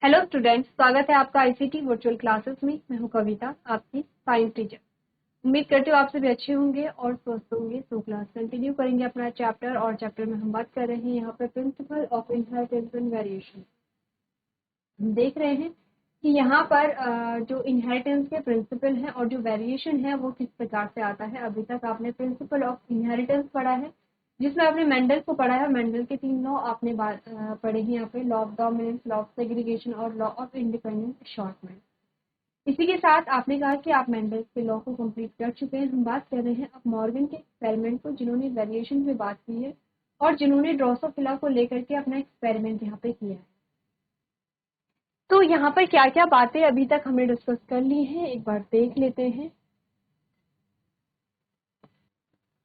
Hello students, स्वागत है आपका आईसीटी वर्चुअल क्लासेस में। मैं हूं कविता, आपकी साइंस टीचर। उम्मीद करती हूँ आप सभी अच्छे होंगे और स्वस्थ होंगे। तो क्लास कंटिन्यू करेंगे अपना चैप्टर, और चैप्टर में हम बात कर रहे हैं यहाँ पे principle of inheritance and variation. हम देख रहे हैं कि यहाँ पर जो इनहेरिटेंस के प्रिंसिपल हैं और जो वेरिएशन है वो किस प्रकार से आता है। अभी तक आपने प्रिंसिपल ऑफ इनहेरिटेंस पढ़ा है, जिसमें आपने मेंडल को पढ़ा है। मेंडल के 3 लॉ आपने पढ़े हैं यहाँ पे, law of dominance, law of segregation और लॉ ऑफ इंडिपेंडेंट शॉर्टमेंट। इसी के साथ आपने कहा कि आप मेंडल के लॉ को कंप्लीट कर चुके हैं। हम बात कर रहे हैं अब मॉर्गन के एक्सपेरिमेंट को, जिन्होंने वेरिएशन पे बात की है और जिन्होंने ड्रोसोफिला को लेकर के अपना एक्सपेरिमेंट यहाँ पे किया है। तो यहाँ पर क्या क्या बातें अभी तक हमने डिस्कस कर ली हैं, एक बार देख लेते हैं।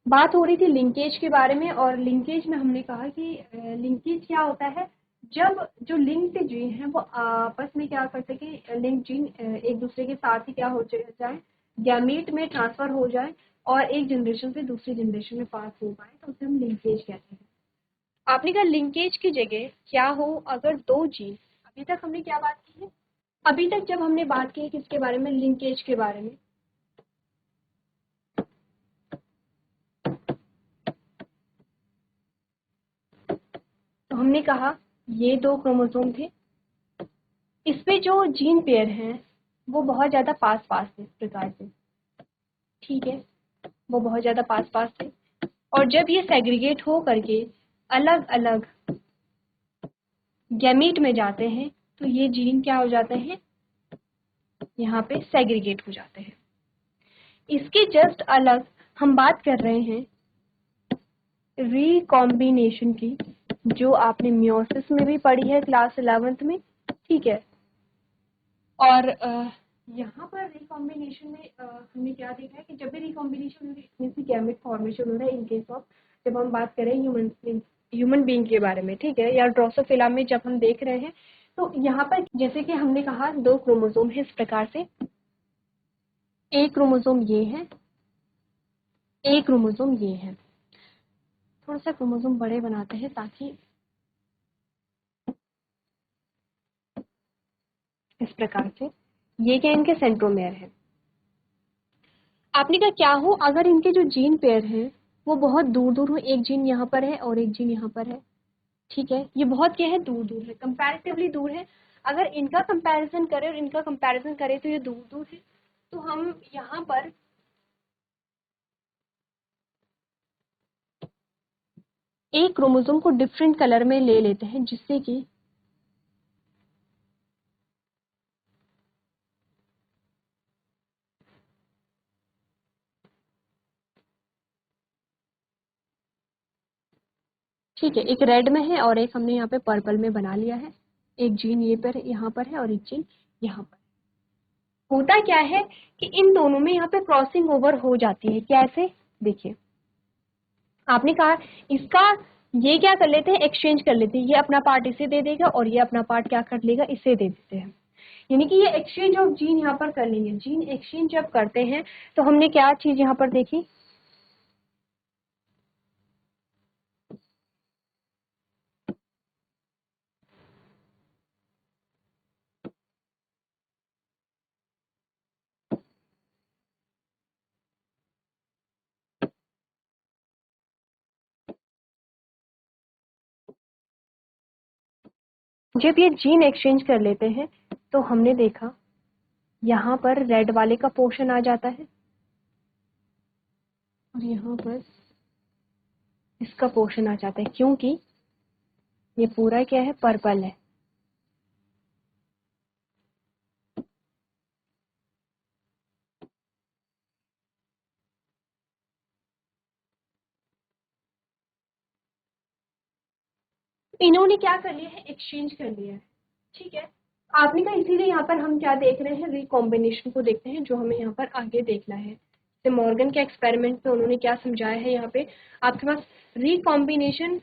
बात हो रही थी लिंकेज के बारे में, और लिंकेज में हमने कहा कि लिंकेज क्या होता है, जब जो लिंक्ड जीन है वो आपस में क्या कर सके, लिंक्ड जीन एक दूसरे के साथ ही क्या हो जाए, गैमीट में ट्रांसफर हो जाए और एक जनरेशन से दूसरी जनरेशन में पास हो पाए, तो उसे हम लिंकेज कहते हैं। आपने कहा लिंकेज की जगह क्या हो अगर दो जीन, अभी तक हमने क्या बात की है, अभी तक जब हमने बात की किसके बारे में, लिंकेज के बारे में, तो हमने कहा ये दो क्रोमोसोम थे, इस पे जो जीन पेयर हैं वो बहुत ज्यादा पास पास थे, इस प्रकार से, ठीक है, वो बहुत ज्यादा पास पास थे। और जब ये सेग्रीगेट हो करके अलग अलग गैमीट में जाते हैं तो ये जीन क्या हो जाते हैं, यहाँ पे सेग्रीगेट हो जाते हैं। इसके जस्ट अलग हम बात कर रहे हैं रिकॉम्बिनेशन की, जो आपने मियोसिस में भी पढ़ी है क्लास 11th में, ठीक है। और यहाँ पर रिकॉम्बिनेशन में हमने क्या देखा है कि जब भी रिकॉम्बिनेशन हो रही है इसमें से गैमेट फॉर्मेशन हो रहा है। इन केस ऑफ जब हम बात करें ह्यूमन बीइंग के बारे में, ठीक है, या ड्रोसोफिला में जब हम देख रहे हैं, तो यहाँ पर जैसे कि हमने कहा दो क्रोमोसोम है इस प्रकार से, एक क्रोमोसोम ये है, एक क्रोमोसोम ये है। थोड़ा सा क्रोमोसोम बड़े बनाते हैं ताकि इस प्रकार से, ये क्या इनके सेंट्रोमेयर है। आपने कहा क्या हो अगर इनके जो जीन पेयर हैं वो बहुत दूर दूर हो, एक जीन यहाँ पर है और एक जीन यहाँ पर है, ठीक है, ये बहुत क्या है, दूर दूर है, कंपैरेटिवली दूर है। अगर इनका कंपैरिजन करें और इनका कंपैरिजन करें तो ये दूर दूर है। तो हम यहाँ पर एक क्रोमोसोम को डिफरेंट कलर में ले लेते हैं, जिससे कि ठीक है, एक रेड में है और एक हमने यहाँ पे पर्पल में बना लिया है। एक जीन ये पर यहाँ पर है और एक जीन यहाँ पर। होता क्या है कि इन दोनों में यहाँ पे क्रॉसिंग ओवर हो जाती है। कैसे, देखिए, आपने कहा इसका ये क्या कर लेते हैं, एक्सचेंज कर लेते हैं, ये अपना पार्ट इसे दे देगा और ये अपना पार्ट क्या कर लेगा, इसे दे देते हैं। यानी कि ये एक्सचेंज ऑफ जीन यहाँ पर कर लेंगे। जीन एक्सचेंज जब करते हैं तो हमने क्या चीज यहाँ पर देखी, जब ये जीन एक्सचेंज कर लेते हैं तो हमने देखा यहाँ पर रेड वाले का पोर्शन आ जाता है और यहाँ पर इसका पोर्शन आ जाता है, क्योंकि ये पूरा क्या है, पर्पल है। इन्होंने क्या कर लिया है, एक्सचेंज कर लिया है, ठीक है। आपने कहा इसीलिए यहाँ पर हम क्या देख रहे हैं, रिकॉम्बिनेशन को देखते हैं, जो हमें यहाँ पर आगे देखना है। तो मॉर्गन के एक्सपेरिमेंट में उन्होंने क्या समझाया है, यहाँ पे आपके पास रिकॉम्बिनेशन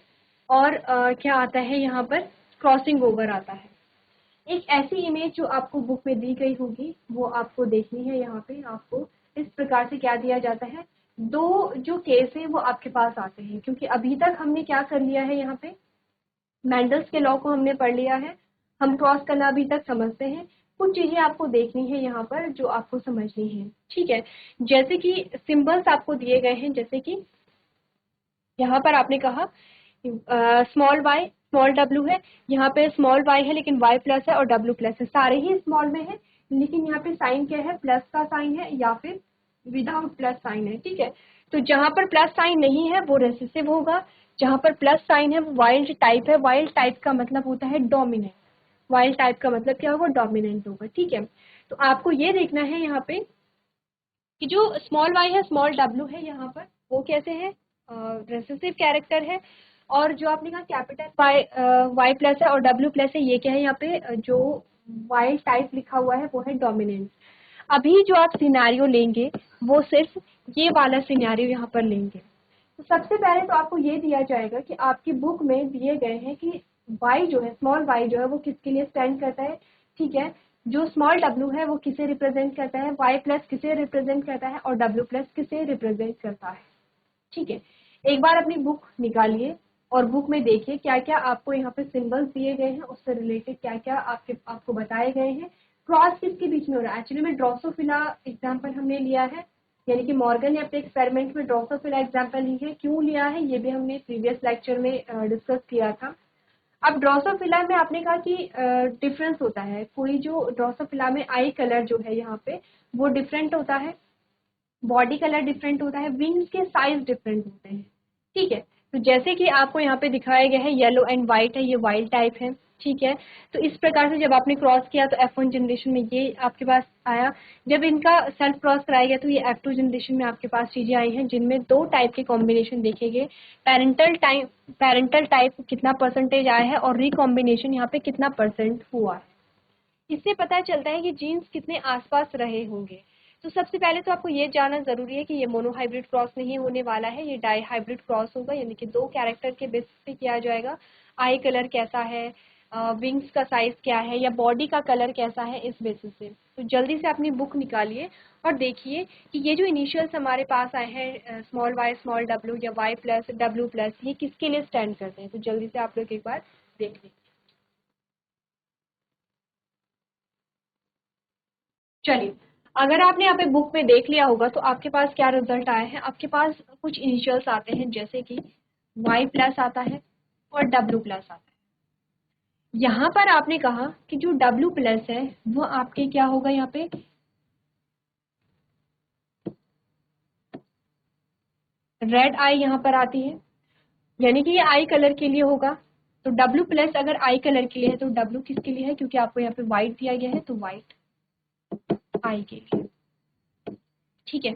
और क्या आता है, यहाँ पर क्रॉसिंग ओवर आता है। एक ऐसी इमेज जो आपको बुक में दी गई होगी वो आपको देखनी है। यहाँ पे आपको इस प्रकार से क्या दिया जाता है, दो जो केस है वो आपके पास आते हैं, क्योंकि अभी तक हमने क्या कर लिया है, यहाँ पे मेंडल्स के लॉ को हमने पढ़ लिया है। हम क्रॉस करना अभी तक समझते हैं। कुछ चीजें आपको देखनी है यहाँ पर जो आपको समझनी है, ठीक है। जैसे कि सिंबल्स आपको दिए गए हैं, जैसे कि यहाँ पर आपने कहा स्मॉल वाई स्मॉल डब्ल्यू है, यहाँ पे स्मॉल वाई है लेकिन वाई प्लस है और डब्ल्यू प्लस है, सारे ही स्मॉल में है, लेकिन यहाँ पे साइन क्या है, प्लस का साइन है या फिर विदाउट प्लस साइन है, ठीक है। तो जहाँ पर प्लस साइन नहीं है वो रेसेसिव होगा, जहाँ पर प्लस साइन है वो वाइल्ड टाइप है। वाइल्ड टाइप का मतलब होता है डोमिनेंट, वाइल्ड टाइप का मतलब क्या होगा, डोमिनेंट होगा, ठीक है। तो आपको ये देखना है यहाँ पे कि जो स्मॉल वाई है स्मॉल डब्ल्यू है, यहाँ पर वो कैसे है, रेसेसिव कैरेक्टर है। और जो आपने कहा कैपिटल वाई वाई प्लस है और डब्ल्यू प्लस है, ये क्या है, यहाँ पे जो वाइल्ड टाइप लिखा हुआ है वो है डोमिनेंट। अभी जो आप सिनेरियो लेंगे वो सिर्फ ये वाला सिनेरियो यहाँ पर लेंगे। तो सबसे पहले तो आपको ये दिया जाएगा कि आपकी बुक में दिए गए हैं कि वाई जो है, स्मॉल वाई जो है वो किसके लिए स्टैंड करता है, ठीक है। जो स्मॉल डब्ल्यू है वो किसे रिप्रेजेंट करता है, वाई प्लस किसे रिप्रेजेंट करता है और डब्ल्यू प्लस किसे रिप्रेजेंट करता है, ठीक है। एक बार अपनी बुक निकालिए और बुक में देखिए क्या क्या आपको यहाँ पे सिंबल्स दिए गए हैं, उससे रिलेटेड क्या क्या आपको बताए गए हैं। क्रॉस किसके बीच में हो रहा है, एक्चुअली में ड्रोसोफिला एग्जाम्पल हमने लिया है, यानी कि मॉर्गन ने अपने एक्सपेरिमेंट में ड्रोसोफिला एग्जाम्पल ली है। क्यों लिया है ये भी हमने प्रीवियस लेक्चर में डिस्कस किया था। अब ड्रोसोफिला में आपने कहा कि डिफरेंस होता है, कोई जो ड्रोसोफिला में आई कलर जो है यहाँ पे वो डिफरेंट होता है, बॉडी कलर डिफरेंट होता है, विंग्स के साइज डिफरेंट होते हैं, ठीक है। तो जैसे कि आपको यहाँ पे दिखाया गया है येलो एंड व्हाइट है, ये वाइल्ड टाइप है, ठीक है। तो इस प्रकार से जब आपने क्रॉस किया तो F1 जनरेशन में ये आपके पास आया, जब इनका सेल्फ क्रॉस कराया गया तो ये F2 जनरेशन में आपके पास चीजें आई हैं जिनमें दो टाइप के कॉम्बिनेशन देखे गए। पेरेंटल टाइप कितना परसेंटेज आया है और रिकॉम्बिनेशन यहाँ पे कितना परसेंट हुआ है। इससे पता चलता है कि जीन्स कितने आसपास रहे होंगे। तो सबसे पहले तो आपको ये जानना जरूरी है कि ये मोनोहाइब्रिड क्रॉस नहीं होने वाला है, ये डाई हाइब्रिड क्रॉस होगा, यानी कि दो कैरेक्टर के बेसिस पे किया जाएगा। आई कलर कैसा है, विंग्स का साइज क्या है या बॉडी का कलर कैसा है, इस बेसिस से। तो जल्दी से अपनी बुक निकालिए और देखिए कि ये जो इनिशियल्स हमारे पास आए हैं स्मॉल वाई स्मॉल डब्ल्यू या वाई प्लस डब्ल्यू प्लस, ये किसके लिए स्टैंड करते हैं। तो जल्दी से आप लोग एक बार देख लीजिए। चलिए, अगर आपने यहाँ पे बुक में देख लिया होगा तो आपके पास क्या रिजल्ट आया है, आपके पास कुछ इनिशियल्स आते हैं जैसे कि Y प्लस आता है और W प्लस आता है। यहाँ पर आपने कहा कि जो W प्लस है वो आपके क्या होगा, यहाँ पे रेड आई यहाँ पर आती है, यानी कि ये आई कलर के लिए होगा। तो W प्लस अगर आई कलर के लिए है तो W किसके लिए है, क्योंकि आपको यहाँ पे व्हाइट दिया गया है तो व्हाइट आई के लिए, ठीक है।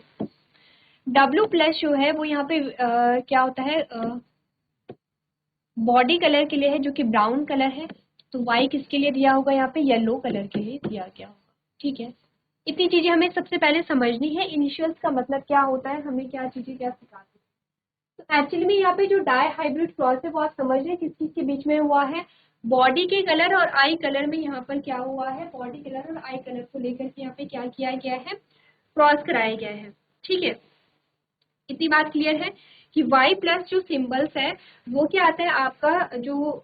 W प्लस जो है वो यहाँ पे क्या होता है, बॉडी कलर के लिए है जो कि ब्राउन कलर है। तो वाई किसके लिए दिया होगा, यहाँ पे येलो कलर के लिए दिया गया होगा, ठीक है। इतनी चीजें हमें सबसे पहले समझनी है, इनिशियल्स का मतलब क्या होता है, हमें क्या चीजें क्या सिखाती है। तो एक्चुअली में यहाँ पे जो डाई हाइब्रिड क्रॉस है वो आप समझ रहे हैं किस चीज के बीच में हुआ है, बॉडी के कलर और आई कलर में यहाँ पर क्या हुआ है, बॉडी कलर और आई कलर को लेकर के यहाँ पे क्या किया गया है, क्रॉस कराया गया है, ठीक है। इतनी बात क्लियर है कि Y प्लस जो सिंबल्स है वो क्या आता है, आपका जो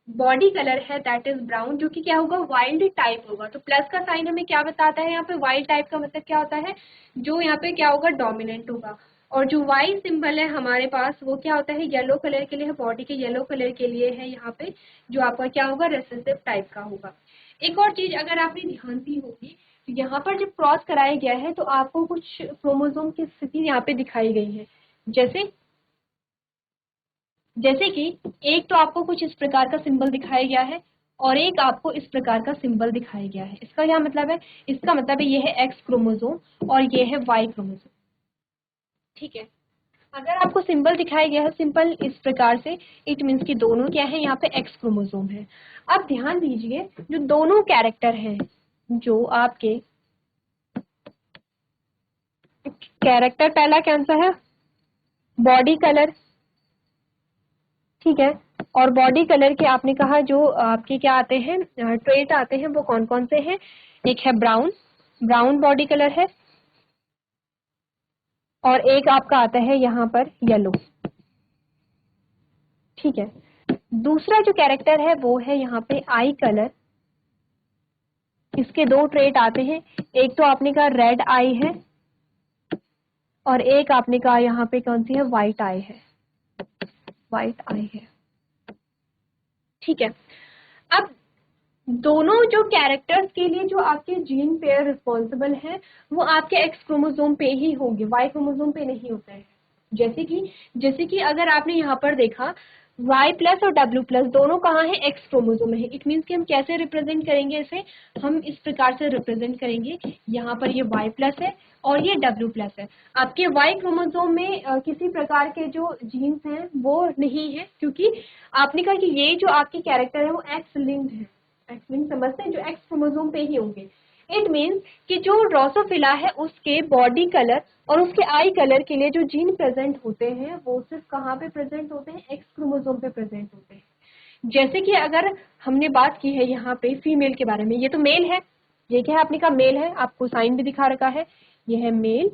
बॉडी कलर है दैट इज ब्राउन, जो कि क्या होगा, वाइल्ड टाइप होगा। तो प्लस का साइन हमें क्या बताता है, यहाँ पे वाइल्ड टाइप का मतलब क्या होता है, जो यहाँ पे क्या होगा, डोमिनेंट होगा। और जो वाई सिंबल है हमारे पास वो क्या होता है, येलो कलर के लिए है, बॉडी के येलो कलर के लिए है यहाँ पे, जो आपका क्या होगा, रेसेसिव टाइप का होगा। एक और चीज अगर आपने ध्यान दी होगी, तो यहाँ पर जब क्रॉस कराया गया है तो आपको कुछ क्रोमोसोम की स्थिति यहाँ पे दिखाई गई है, जैसे जैसे कि एक तो आपको कुछ इस प्रकार का सिंबल दिखाया गया है और एक आपको इस प्रकार का सिंबल दिखाया गया है। इसका क्या मतलब है, इसका मतलब है ये है एक्स क्रोमोसोम और ये है वाई क्रोमोसोम, ठीक है। अगर आपको सिंबल दिखाया गया है सिंपल इस प्रकार से, इट मीन्स कि दोनों क्या है, यहाँ पे एक्स क्रोमोसोम है। अब ध्यान दीजिए जो दोनों कैरेक्टर हैं, जो आपके कैरेक्टर, पहला कौन सा है, बॉडी कलर, ठीक है। और बॉडी कलर के आपने कहा जो आपके क्या आते हैं, ट्रेट आते हैं, वो कौन कौन से हैं, एक है ब्राउन, ब्राउन बॉडी कलर है, और एक आपका आता है यहाँ पर येलो, ठीक है। दूसरा जो कैरेक्टर है वो है यहाँ पे आई कलर। इसके दो ट्रेट आते हैं, एक तो आपने कहा रेड आई है और एक आपने कहा यहाँ पे कौन सी है, व्हाइट आई है, व्हाइट आई है। ठीक है, अब दोनों जो कैरेक्टर्स के लिए जो आपके जीन पेयर रिस्पॉन्सिबल है वो आपके एक्स क्रोमोसोम पे ही होंगे, वाई क्रोमोसोम पे नहीं होते हैं। जैसे कि अगर आपने यहाँ पर देखा Y प्लस और W प्लस दोनों कहाँ है, एक्स क्रोमोसोम में है। इट मीन्स कि हम कैसे रिप्रेजेंट करेंगे इसे, हम इस प्रकार से रिप्रेजेंट करेंगे, यहाँ पर ये Y प्लस है और ये W प्लस है। आपके Y क्रोमोसोम में किसी प्रकार के जो जीन्स हैं वो नहीं है, क्योंकि आपने कहा कि ये जो आपके कैरेक्टर है वो एक्स लिंक्ड है। एक्स लिंक्ड समझते हैं, जो एक्स क्रोमोसोम पे ही होंगे। इट मीन्स कि जो ड्रोसोफिला है उसके बॉडी कलर और उसके आई कलर के लिए जो जीन प्रेजेंट होते हैं वो सिर्फ कहाँ पे प्रेजेंट होते हैं, एक्स क्रोमोसोम पे प्रेजेंट होते हैं। जैसे कि अगर हमने बात की है यहाँ पे फीमेल के बारे में, ये तो मेल है, ये क्या है आपने कहा मेल है, आपको साइन भी दिखा रखा है, ये है मेल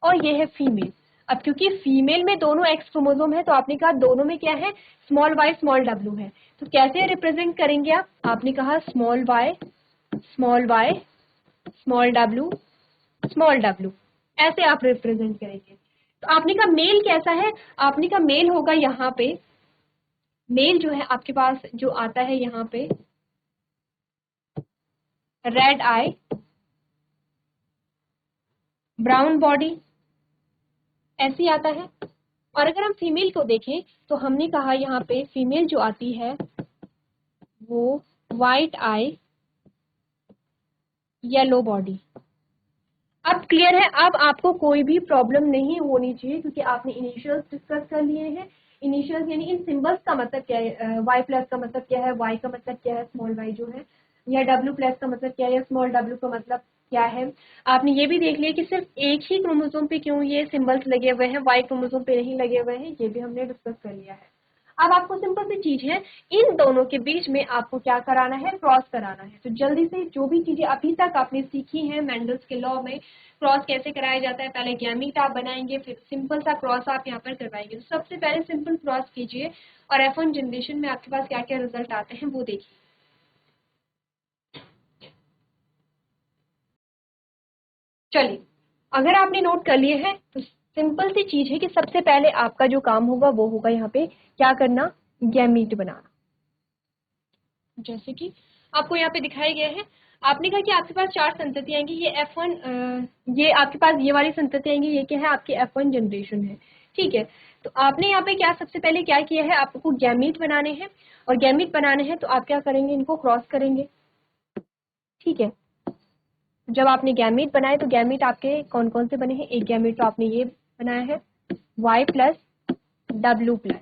और ये है फीमेल। अब क्योंकि फीमेल में दोनों एक्स क्रोमोसोम है तो आपने कहा दोनों में क्या है, स्मॉल वाई स्मॉल डब्ल्यू है। तो कैसे रिप्रेजेंट करेंगे आप, आपने कहा small y small y small डब्ल्यू, ऐसे आप रिप्रेजेंट करेंगे। तो आपने कहा मेल कैसा है, आपने कहा मेल होगा यहाँ पे, मेल जो है आपके पास जो आता है यहाँ पे रेड आई, ब्राउन बॉडी, ऐसी आता है। और अगर हम फीमेल को देखें तो हमने कहा यहाँ पे फीमेल जो आती है वो वाइट आई, येलो बॉडी। अब क्लियर है, अब आपको कोई भी प्रॉब्लम नहीं होनी चाहिए क्योंकि आपने इनिशियल्स डिस्कस कर लिए हैं। इनिशियल्स यानी इन सिंबल्स का मतलब क्या है, वाई प्लस का मतलब क्या है, वाई का मतलब क्या है स्मॉल वाई जो है, या डब्ल्यू प्लस का मतलब क्या है, या स्मॉल डब्ल्यू का मतलब क्या है। आपने ये भी देख लिया कि सिर्फ एक ही क्रोमोसोम पे क्यों ये सिंबल्स लगे हुए हैं, वाई क्रोमोसोम पे नहीं लगे हुए हैं, ये भी हमने डिस्कस कर लिया है। अब आपको सिंपल सी चीज है, इन दोनों के बीच में आपको क्या कराना है, क्रॉस कराना है। तो जल्दी से जो भी चीजें अभी तक आपने सीखी हैं मेंडल्स के लॉ में, क्रॉस कैसे कराया जाता है, पहले गैमीट आप बनाएंगे फिर सिंपल सा क्रॉस आप यहाँ पर करवाएंगे। तो सबसे पहले सिंपल क्रॉस कीजिए और F1 जनरेशन में आपके पास क्या क्या रिजल्ट आते हैं वो देखिए। चलिए, अगर आपने नोट कर लिए हैं तो सिंपल सी चीज है कि सबसे पहले आपका जो काम होगा वो होगा यहाँ पे क्या करना, गैमीट बनाना। जैसे कि आपको यहाँ पे दिखाया गया है, आपने कहा कि आपके पास 4 संतति आएंगी, ये F1 ये आपके पास ये वाली संतति आएंगी, ये क्या है आपकी F1 जनरेशन है। ठीक है, तो आपने यहाँ पे क्या सबसे पहले क्या किया है, आपको गैमीट बनाने हैं और गैमीट बनाने हैं तो आप क्या करेंगे, इनको क्रॉस करेंगे। ठीक है, जब आपने गैमीट बनाए तो गैमीट आपके कौन कौन से बने हैं, एक गैमीट तो आपने ये बनाया है Y प्लस W प्लस,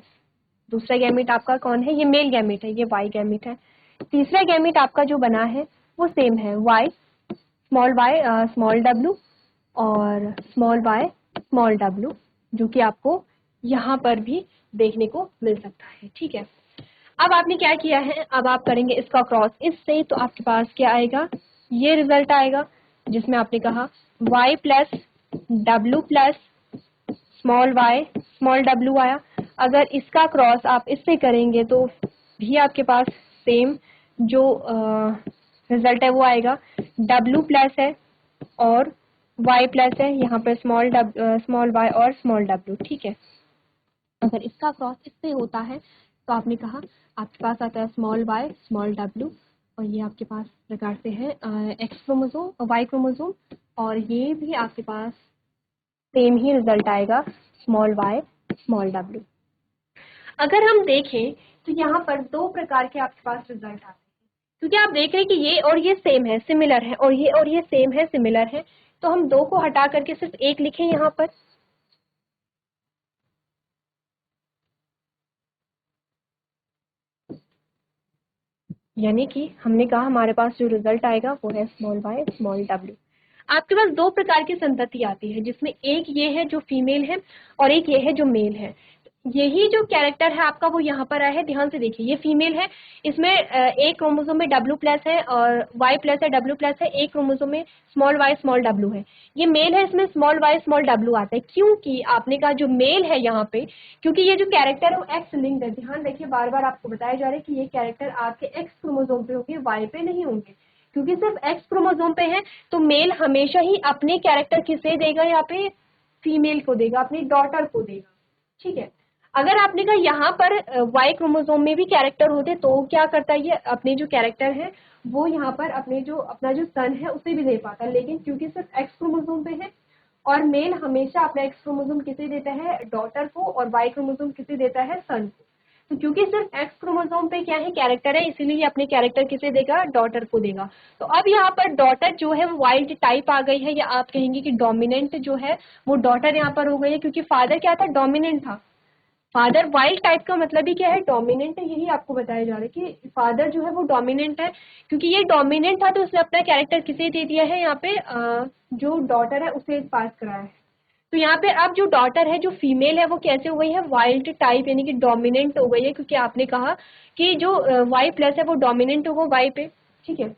दूसरा गैमीट आपका कौन है, ये मेल गैमीट है, ये Y गैमीट है। तीसरा गैमीट आपका जो बना है वो सेम है Y स्मॉल W और स्मॉल y स्मॉल w, जो कि आपको यहाँ पर भी देखने को मिल सकता है। ठीक है, अब आपने क्या किया है, अब आप करेंगे इसका क्रॉस इससे, तो आपके पास क्या आएगा, ये रिजल्ट आएगा जिसमें आपने कहा y plus W plus small y small w आया। अगर इसका क्रॉस आप इससे करेंगे तो भी आपके पास सेम जो रिजल्ट है वो आएगा, w प्लस है और y प्लस है, यहाँ पर स्मॉल y और स्मॉल w। ठीक है, अगर इसका क्रॉस इससे होता है तो आपने कहा आपके पास आता है स्मॉल y स्मॉल w और ये आपके पास प्रकार से है एक्स क्रोमोसोम y क्रोमोसोम, और ये भी आपके पास सेम ही रिजल्ट आएगा स्मॉल y स्मॉल w। अगर हम देखें तो यहाँ पर 2 प्रकार के आपके पास रिजल्ट आते हैं, क्योंकि आप देख रहे हैं कि ये और ये सेम है, सिमिलर है, और ये सेम है, सिमिलर है, तो हम 2 को हटा करके सिर्फ एक लिखें यहाँ पर। यानी कि हमने कहा हमारे पास जो रिजल्ट आएगा वो है स्मॉल y स्मॉल w। आपके पास 2 प्रकार की संतति आती है जिसमें एक ये है जो फीमेल है और एक ये है जो मेल है। यही जो कैरेक्टर है आपका वो यहाँ पर आया है, ध्यान से देखिए, ये फीमेल है, इसमें एक क्रोमोसोम में W+ है और Y+ है, W+ है, एक क्रोमोसोम में स्मॉल y स्मॉल w है। ये मेल है, इसमें स्मॉल y स्मॉल w आता है, क्योंकि आपने कहा जो मेल है यहाँ पे, क्योंकि ये जो कैरेक्टर है वो एक्स लिंक्ड है। ध्यान रखिए, बार बार आपको बताया जा रहा है कि ये कैरेक्टर आपके एक्स क्रोमोसोम पे होंगे, वाई पे नहीं होंगे, क्योंकि सिर्फ एक्स क्रोमोसोम पे है। तो मेल हमेशा ही अपने कैरेक्टर किसे देगा, यहाँ पे फीमेल को देगा, अपनी डॉटर को देगा, ठीक है। अगर आपने कहा यहाँ पर वाई क्रोमोसोम में भी कैरेक्टर होते तो क्या करता है, ये अपने जो कैरेक्टर है वो यहाँ पर अपना जो सन है उसे भी दे पाता, लेकिन क्योंकि सिर्फ एक्स क्रोमोसोम पे है और मेल हमेशा अपना एक्स क्रोमोसोम किसे देता है, डॉटर को, और वाई क्रोमोसोम किसे देता है, सन को। तो क्योंकि सिर्फ एक्स क्रोमोसोम पे क्या है, कैरेक्टर है, इसीलिए अपने कैरेक्टर किसे देगा, डॉटर को देगा। तो अब यहाँ पर डॉटर जो है वो वाइल्ड टाइप आ गई है, या आप कहेंगे कि डोमिनेंट जो है वो डॉटर यहाँ पर हो गई है, क्योंकि फादर क्या था, डोमिनेंट था। फादर वाइल्ड टाइप का मतलब ही क्या है, डोमिनेंट है, यही आपको बताया जा रहा है कि फादर जो है वो डोमिनेंट है। क्योंकि ये डोमिनेंट था तो उसने अपना कैरेक्टर किसे दे दिया है, यहाँ पे जो डॉटर है उसे पास कराया है। तो यहाँ पे अब जो डॉटर है, जो फीमेल है, वो कैसे हो गई है, वाइल्ड टाइप, यानी कि डोमिनेंट हो गई है, क्योंकि आपने कहा कि जो Y+ है वो डोमिनेंट होगा वाई पे, ठीक है।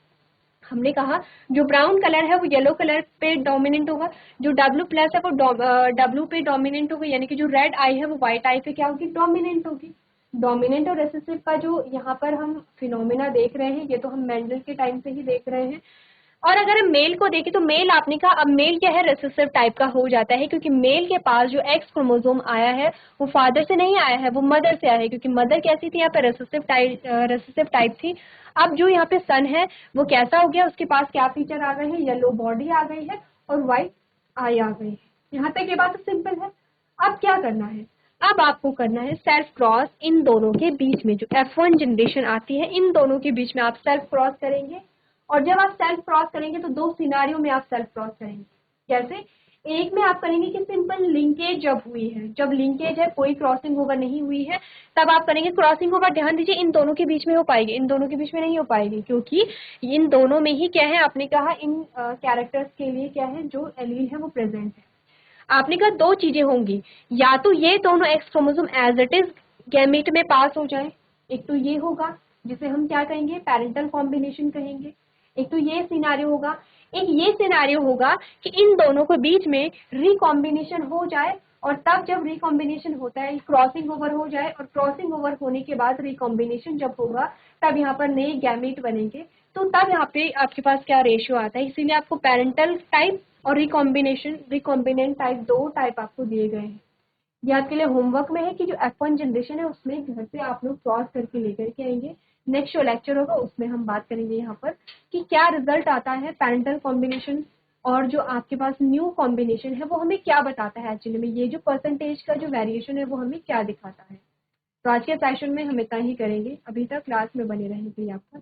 हमने कहा जो ब्राउन कलर है वो येलो कलर पे डोमिनेंट होगा, जो W+ है वो W पे डोमिनेंट होगा, यानी कि जो रेड आई है वो वाइट आई पे क्या होगी, डोमिनेंट होगी। डोमिनेंट और रेसेसिव का जो यहाँ पर हम फिनोमेना देख रहे हैं, ये तो हम मेंडल के टाइम से ही देख रहे हैं। और अगर हम मेल को देखें तो मेल आपने कहा, अब मेल क्या है, रेसेसिव टाइप का हो जाता है, क्योंकि मेल के पास जो एक्स क्रोमोसोम आया है वो फादर से नहीं आया है, वो मदर से आया है, क्योंकि मदर कैसी थी, यहाँ पे रेसेसिव टाइप थी। अब जो यहाँ पे सन है वो कैसा हो गया, उसके पास क्या फीचर आ गए हैं, येलो बॉडी आ गई है और व्हाइट आई आ गई है। यहाँ तक ये बात तो सिंपल है। अब क्या करना है, अब आपको करना है सेल्फ क्रॉस इन दोनों के बीच में, जो F1 जनरेशन आती है इन दोनों के बीच में आप सेल्फ क्रॉस करेंगे। और जब आप सेल्फ क्रॉस करेंगे तो दो सिनारियो में आप सेल्फ क्रॉस करेंगे। कैसे, एक में आप करेंगे कि सिंपल लिंकेज जब हुई है, जब लिंकेज है, कोई क्रॉसिंग ओवर नहीं हुई है, तब आप करेंगे। क्रॉसिंग ओवर ध्यान दीजिए इन दोनों के बीच में हो पाएगी, इन दोनों के बीच में नहीं हो पाएगी, क्योंकि इन दोनों में ही क्या है, आपने कहा इन कैरेक्टर्स के लिए क्या है, जो एलील है वो प्रेजेंट है। आपने कहा दो चीजें होंगी, या तो ये दोनों X chromosome as it is gamete में पास हो जाए, एक तो ये होगा जिसे हम क्या कहेंगे, पेरेंटल कॉम्बिनेशन कहेंगे, एक तो ये सिनारियो होगा। एक ये सिनारियो होगा कि इन दोनों के बीच में रिकॉम्बिनेशन हो जाए, और तब जब रिकॉम्बिनेशन होता है, क्रॉसिंग ओवर हो जाए, और क्रॉसिंग ओवर होने के बाद रिकॉम्बिनेशन जब होगा तब यहाँ पर नए गैमेट बनेंगे। तो तब यहाँ पे आपके पास क्या रेशियो आता है, इसीलिए आपको पेरेंटल टाइप और रिकॉम्बिनेंट टाइप, दो टाइप आपको दिए गए हैं। ये आपके लिए होमवर्क में है कि जो F1 जनरेशन है उसमें घर पे आप लोग क्रॉस करके लेकर के आएंगे। नेक्स्ट जो लेक्चर होगा उसमें हम बात करेंगे यहाँ पर कि क्या रिजल्ट आता है पेरेंटल कॉम्बिनेशन, और जो आपके पास न्यू कॉम्बिनेशन है वो हमें क्या बताता है, एक्चुअली में ये जो परसेंटेज का जो वेरिएशन है वो हमें क्या दिखाता है। तो आज के सेशन में हम इतना ही करेंगे। अभी तक क्लास में बने रहने के लिए आपका